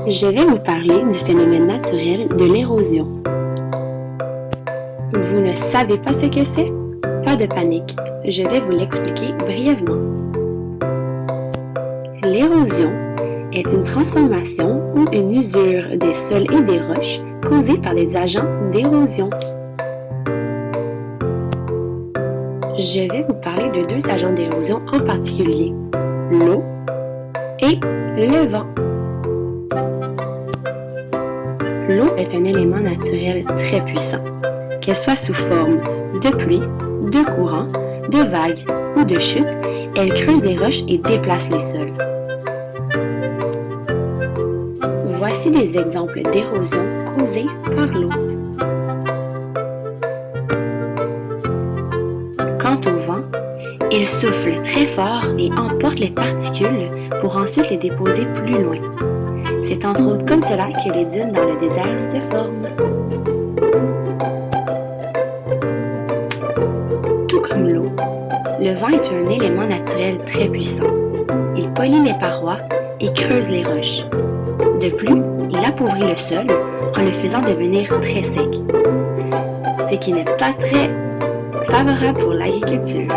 Je vais vous parler du phénomène naturel de l'érosion. Vous ne savez pas ce que c'est? Pas de panique, je vais vous l'expliquer brièvement. L'érosion est une transformation ou une usure des sols et des roches causée par des agents d'érosion. Je vais vous parler de deux agents d'érosion en particulier, l'eau et le vent. L'eau est un élément naturel très puissant, qu'elle soit sous forme de pluie, de courant, de vagues ou de chute, elle creuse les roches et déplace les sols. Voici des exemples d'érosion causée par l'eau. Quant au vent, il souffle très fort et emporte les particules pour ensuite les déposer plus loin. C'est entre autres comme cela que les dunes dans le désert se forment. Tout comme l'eau, le vent est un élément naturel très puissant. Il polie les parois et creuse les roches. De plus, il appauvrit le sol en le faisant devenir très sec, ce qui n'est pas très favorable pour l'agriculture.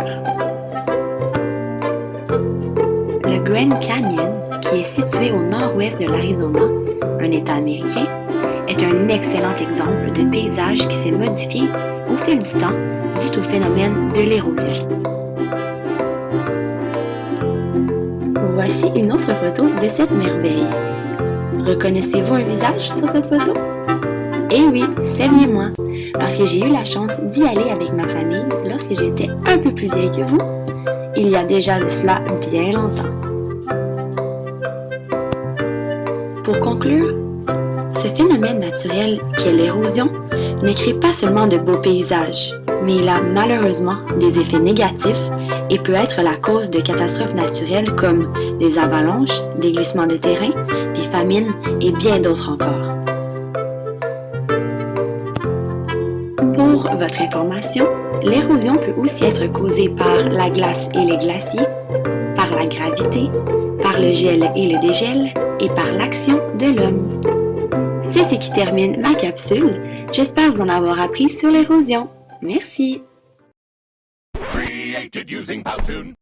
Le Grand Canyon, qui est situé au nord-ouest de l'Arizona, un État américain, est un excellent exemple de paysage qui s'est modifié au fil du temps dû au phénomène de l'érosion. Voici une autre photo de cette merveille. Reconnaissez-vous un visage sur cette photo? Eh oui, c'est bien moi, parce que j'ai eu la chance d'y aller avec ma famille lorsque j'étais un peu plus vieille que vous, il y a déjà de cela bien longtemps. Pour conclure, ce phénomène naturel qu'est l'érosion ne crée pas seulement de beaux paysages, mais il a malheureusement des effets négatifs et peut être la cause de catastrophes naturelles comme des avalanches, des glissements de terrain, des famines et bien d'autres encore. Pour votre information, l'érosion peut aussi être causée par la glace et les glaciers, par la gravité, par le gel et le dégel et par l'action de l'homme. C'est ce qui termine ma capsule. J'espère vous en avoir appris sur l'érosion. Merci! Created using Powtoon.